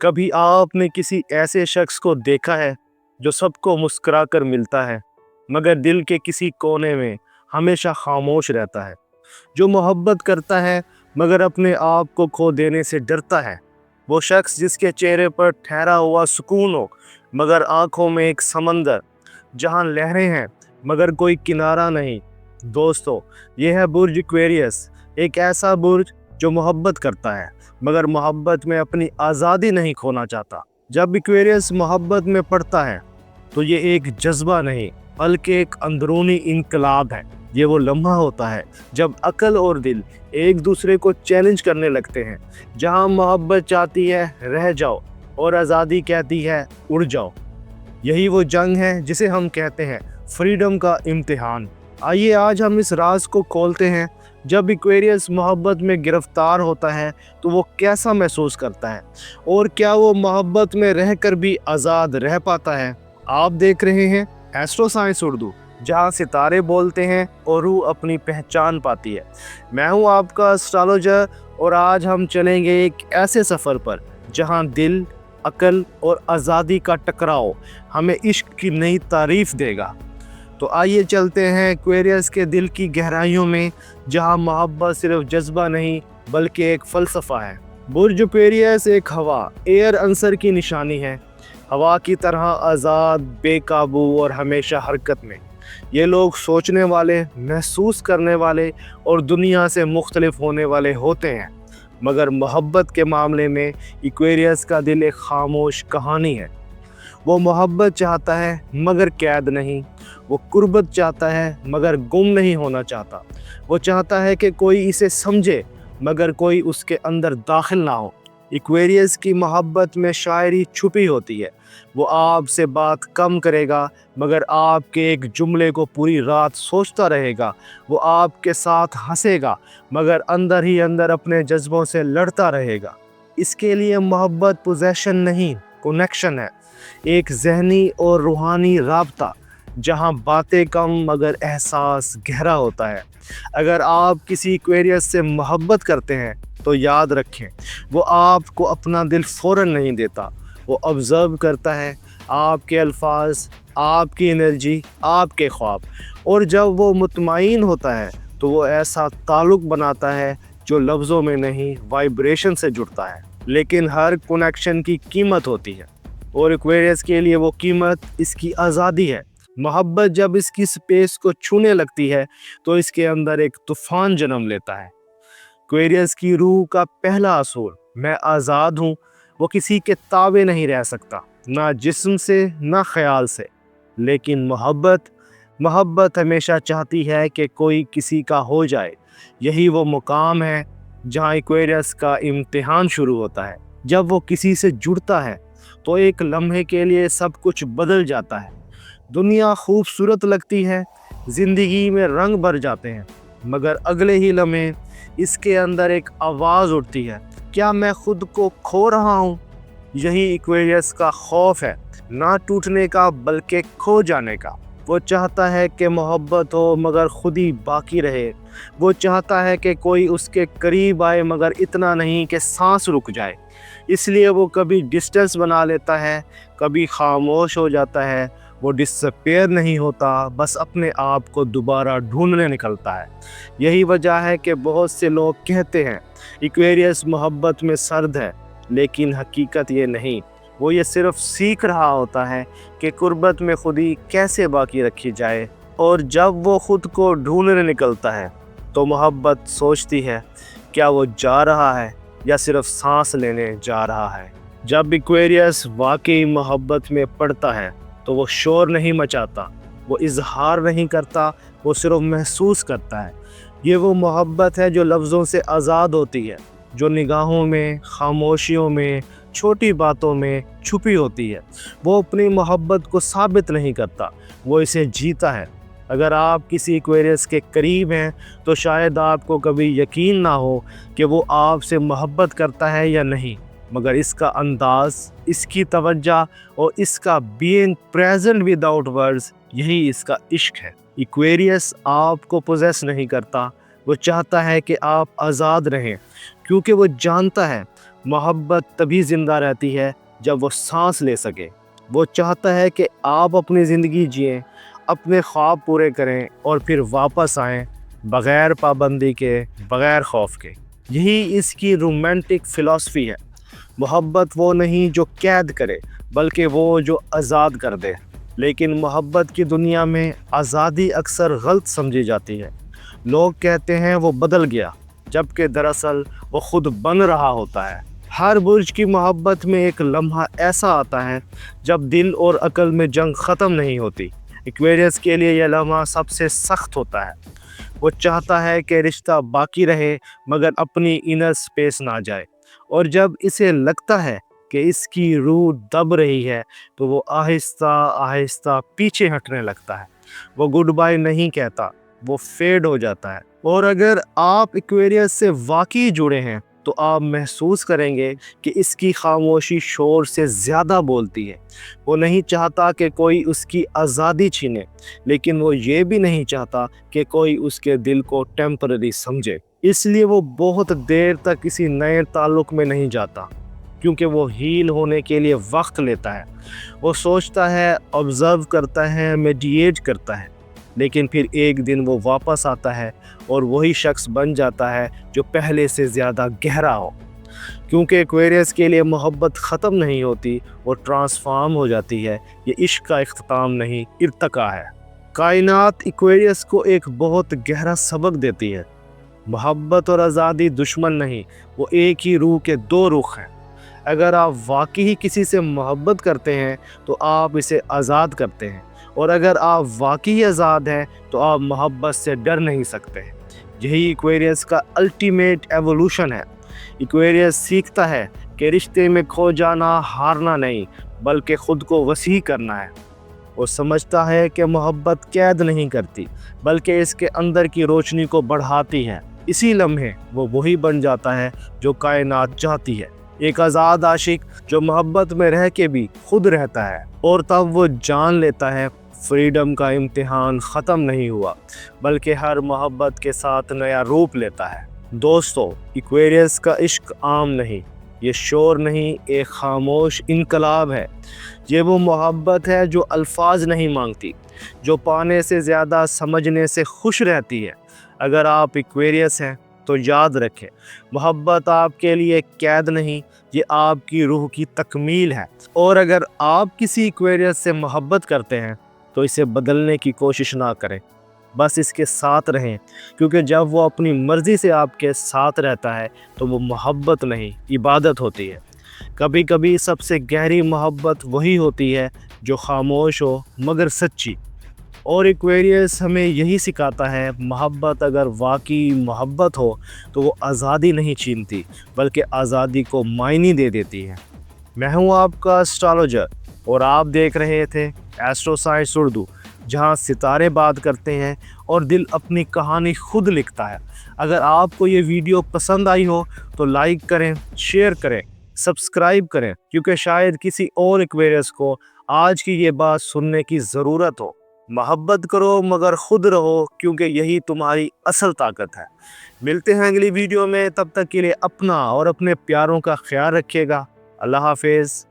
कभी आपने किसी ऐसे शख्स को देखा है जो सबको मुस्कुरा कर मिलता है मगर दिल के किसी कोने में हमेशा खामोश रहता है, जो मोहब्बत करता है मगर अपने आप को खो देने से डरता है। वो शख्स जिसके चेहरे पर ठहरा हुआ सुकून हो मगर आंखों में एक समंदर, जहां लहरें हैं मगर कोई किनारा नहीं। दोस्तों, यह है बुर्ज एक्वेरियस, एक ऐसा बुर्ज जो मोहब्बत करता है मगर मोहब्बत में अपनी आज़ादी नहीं खोना चाहता। जब एक्वेरियस मोहब्बत में पड़ता है तो ये एक जज्बा नहीं बल्कि एक अंदरूनी इनकलाब है। ये वो लम्हा होता है जब अकल और दिल एक दूसरे को चैलेंज करने लगते हैं, जहां मोहब्बत चाहती है रह जाओ और आज़ादी कहती है उड़ जाओ। यही वो जंग है जिसे हम कहते हैं फ्रीडम का इम्तिहान। आइए आज हम इस राज को खोलते हैं। जब एक्वेरियस मोहब्बत में गिरफ्तार होता है तो वो कैसा महसूस करता है, और क्या वो मोहब्बत में रहकर भी आज़ाद रह पाता है। आप देख रहे हैं एस्ट्रो साइंस उर्दू, जहां सितारे बोलते हैं और रूह अपनी पहचान पाती है। मैं हूं आपका एस्ट्रोलॉजर और आज हम चलेंगे एक ऐसे सफ़र पर जहां दिल, अकल और आज़ादी का टकराव हमें इश्क की नई तारीफ देगा। तो आइए चलते हैं एक्वेरियस के दिल की गहराइयों में, जहां मोहब्बत सिर्फ जज्बा नहीं बल्कि एक फ़लसफ़ा है। बुर्ज एक्वेरियस एक हवा, एयर अंसर की निशानी है। हवा की तरह आज़ाद, बेकाबू और हमेशा हरकत में। ये लोग सोचने वाले, महसूस करने वाले और दुनिया से मुख्तलिफ होने वाले होते हैं, मगर मोहब्बत के मामले में एक्वेरियस का दिल एक खामोश कहानी है। वो मोहब्बत चाहता है मगर कैद नहीं। वो कुर्बत चाहता है मगर गुम नहीं होना चाहता। वो चाहता है कि कोई इसे समझे मगर कोई उसके अंदर दाखिल ना हो। एक्वेरियस की मोहब्बत में शायरी छुपी होती है। वो आपसे बात कम करेगा मगर आपके एक जुमले को पूरी रात सोचता रहेगा। वो आपके साथ हंसेगा मगर अंदर ही अंदर अपने जज्बों से लड़ता रहेगा। इसके लिए मोहब्बत पोजेशन नहीं, कनेक्शन है। एक ज़हनी और रूहानी राब्ता, जहां बातें कम मगर एहसास गहरा होता है। अगर आप किसी एक्वेरियस से मोहब्बत करते हैं तो याद रखें, वो आपको अपना दिल फ़ौरन नहीं देता। वो ऑब्ज़र्व करता है आपके अल्फाज, आपकी एनर्जी, आपके ख्वाब, और जब वो मुतमईन होता है तो वो ऐसा ताल्लुक़ बनाता है जो लफ्ज़ों में नहीं, वाइब्रेशन से जुड़ता है। लेकिन हर कनेक्शन की कीमत होती है और एक्वेरियस के लिए वो कीमत इसकी आज़ादी है। मोहब्बत जब इसकी स्पेस को छूने लगती है तो इसके अंदर एक तूफ़ान जन्म लेता है। एक्वेरियस की रूह का पहला असूल, मैं आज़ाद हूँ, वो किसी के ताबे नहीं रह सकता, ना जिस्म से ना ख्याल से। लेकिन मोहब्बत हमेशा चाहती है कि कोई किसी का हो जाए। यही वो मुकाम है जहाँ एक्वेरियस का इम्तिहान शुरू होता है। जब वो किसी से जुड़ता है तो एक लम्हे के लिए सब कुछ बदल जाता है। दुनिया खूबसूरत लगती है, ज़िंदगी में रंग भर जाते हैं, मगर अगले ही लम्हे इसके अंदर एक आवाज़ उठती है, क्या मैं खुद को खो रहा हूँ। यही एक्वेरियस का खौफ है, ना टूटने का बल्कि खो जाने का। वो चाहता है कि मोहब्बत हो मगर खुद ही बाकी रहे। वो चाहता है कि कोई उसके करीब आए मगर इतना नहीं कि सांस रुक जाए। इसलिए वो कभी डिस्टेंस बना लेता है, कभी खामोश हो जाता है। वो डिसअपीयर नहीं होता, बस अपने आप को दोबारा ढूंढने निकलता है। यही वजह है कि बहुत से लोग कहते हैं एक्वेरियस मोहब्बत में सर्द है, लेकिन हकीकत ये नहीं। वो ये सिर्फ सीख रहा होता है कि कुर्बत में खुद ही कैसे बाकी रखी जाए। और जब वो खुद को ढूंढने निकलता है तो मोहब्बत सोचती है, क्या वो जा रहा है या सिर्फ सांस लेने जा रहा है। जब एक्वेरियस वाकई मोहब्बत में पड़ता है तो वो शोर नहीं मचाता, वो इजहार नहीं करता, वो सिर्फ महसूस करता है। ये वो मोहब्बत है जो लफ्ज़ों से आज़ाद होती है, जो निगाहों में, खामोशियों में, छोटी बातों में छुपी होती है। वो अपनी मोहब्बत को साबित नहीं करता, वो इसे जीता है। अगर आप किसी एक्वेरियस के करीब हैं तो शायद आपको कभी यकीन ना हो कि वो आपसे मोहब्बत करता है या नहीं, मगर इसका अंदाज़, इसकी तवज्जो और इसका बीइंग प्रेजेंट विदाउट वर्ड्स, यही इसका इश्क है। एक्वेरियस आपको पोजेस नहीं करता, वो चाहता है कि आप आज़ाद रहें, क्योंकि वो जानता है मोहब्बत तभी ज़िंदा रहती है जब वो सांस ले सके। वो चाहता है कि आप अपनी ज़िंदगी जिएं, अपने ख्वाब पूरे करें और फिर वापस आएं, बग़ैर पाबंदी के, बग़ैर खौफ के। यही इसकी रोमांटिक फ़िलॉसफ़ी है। मोहब्बत वो नहीं जो कैद करे, बल्कि वो जो आज़ाद कर दे। लेकिन मोहब्बत की दुनिया में आज़ादी अक्सर गलत समझी जाती है। लोग कहते हैं वो बदल गया, जबकि दरअसल वो खुद बन रहा होता है। हर बुर्ज की मोहब्बत में एक लम्हा ऐसा आता है जब दिल और अकल में जंग ख़त्म नहीं होती। एक्वेरियस के लिए यह लम्हा सबसे सख्त होता है। वो चाहता है कि रिश्ता बाकी रहे, मगर अपनी इनर स्पेस ना जाए। और जब इसे लगता है कि इसकी रूह दब रही है, तो वो आहिस्ता आहिस्ता पीछे हटने लगता है। वो गुड बाय नहीं कहता, वो फेड हो जाता है। और अगर आप एक्वेरियस से वाकई जुड़े हैं, तो आप महसूस करेंगे कि इसकी खामोशी शोर से ज़्यादा बोलती है। वो नहीं चाहता कि कोई उसकी आज़ादी छीने, लेकिन वो ये भी नहीं चाहता कि कोई उसके दिल को टेम्पररी समझे। इसलिए वो बहुत देर तक किसी नए ताल्लुक़ में नहीं जाता, क्योंकि वो हील होने के लिए वक्त लेता है। वो सोचता है, ऑब्ज़र्व करता है, मेडिएट करता है, लेकिन फिर एक दिन वो वापस आता है और वही शख्स बन जाता है जो पहले से ज़्यादा गहरा हो। क्योंकि एक्वेरियस के लिए मोहब्बत ख़त्म नहीं होती, वो ट्रांसफॉर्म हो जाती है। ये इश्क का इख्तिताम नहीं, इर्तिका है। कायनात एक्वेरियस को एक बहुत गहरा सबक देती है। मोहब्बत और आज़ादी दुश्मन नहीं, वो एक ही रूह के दो रुख हैं। अगर आप वाकई ही किसी से मोहब्बत करते हैं, तो आप इसे आज़ाद करते हैं, और अगर आप वाकई आज़ाद हैं, तो आप मोहब्बत से डर नहीं सकते। यही एक्वेरियस का अल्टीमेट एवोल्यूशन है। एक्वेरियस सीखता है कि रिश्ते में खो जाना हारना नहीं, बल्कि ख़ुद को वसी करना है। वो समझता है कि मोहब्बत कैद नहीं करती, बल्कि इसके अंदर की रोशनी को बढ़ाती है। इसी लम्हे वो वही बन जाता है जो कायनात चाहती है, एक आज़ाद आशिक जो मोहब्बत में रह के भी खुद रहता है। और तब वो जान लेता है, फ्रीडम का इम्तिहान ख़त्म नहीं हुआ, बल्कि हर मोहब्बत के साथ नया रूप लेता है। दोस्तों, एक्वेरियस का इश्क आम नहीं, ये शोर नहीं, एक खामोश इनकलाब है। ये वो मोहब्बत है जो अल्फाज नहीं मांगती, जो पाने से ज़्यादा समझने से खुश रहती है। अगर आप एक्वेरियस हैं, तो याद रखें, मोहब्बत आपके लिए कैद नहीं, ये आपकी रूह की तकमील है। और अगर आप किसी एक्वेरियस से मोहब्बत करते हैं, तो इसे बदलने की कोशिश ना करें, बस इसके साथ रहें। क्योंकि जब वो अपनी मर्ज़ी से आपके साथ रहता है, तो वो मोहब्बत नहीं, इबादत होती है। कभी कभी सबसे गहरी मोहब्बत वही होती है जो खामोश हो मगर सच्ची। और एक्वेरियस हमें यही सिखाता है, मोहब्बत अगर वाकई मोहब्बत हो, तो वो आज़ादी नहीं छीनती, बल्कि आज़ादी को मायने दे देती है। मैं हूँ आपका एस्ट्रोलॉजर, और आप देख रहे थे एस्ट्रो साइंस उर्दू, जहाँ सितारे बात करते हैं और दिल अपनी कहानी खुद लिखता है। अगर आपको ये वीडियो पसंद आई हो, तो लाइक करें, शेयर करें, सब्सक्राइब करें, क्योंकि शायद किसी और एक्वेरियस को आज की ये बात सुनने की ज़रूरत हो। मोहब्बत करो मगर खुद रहो, क्योंकि यही तुम्हारी असल ताकत है। मिलते हैं अगली वीडियो में, तब तक के लिए अपना और अपने प्यारों का ख्याल रखिएगा। अल्लाह हाफिज़।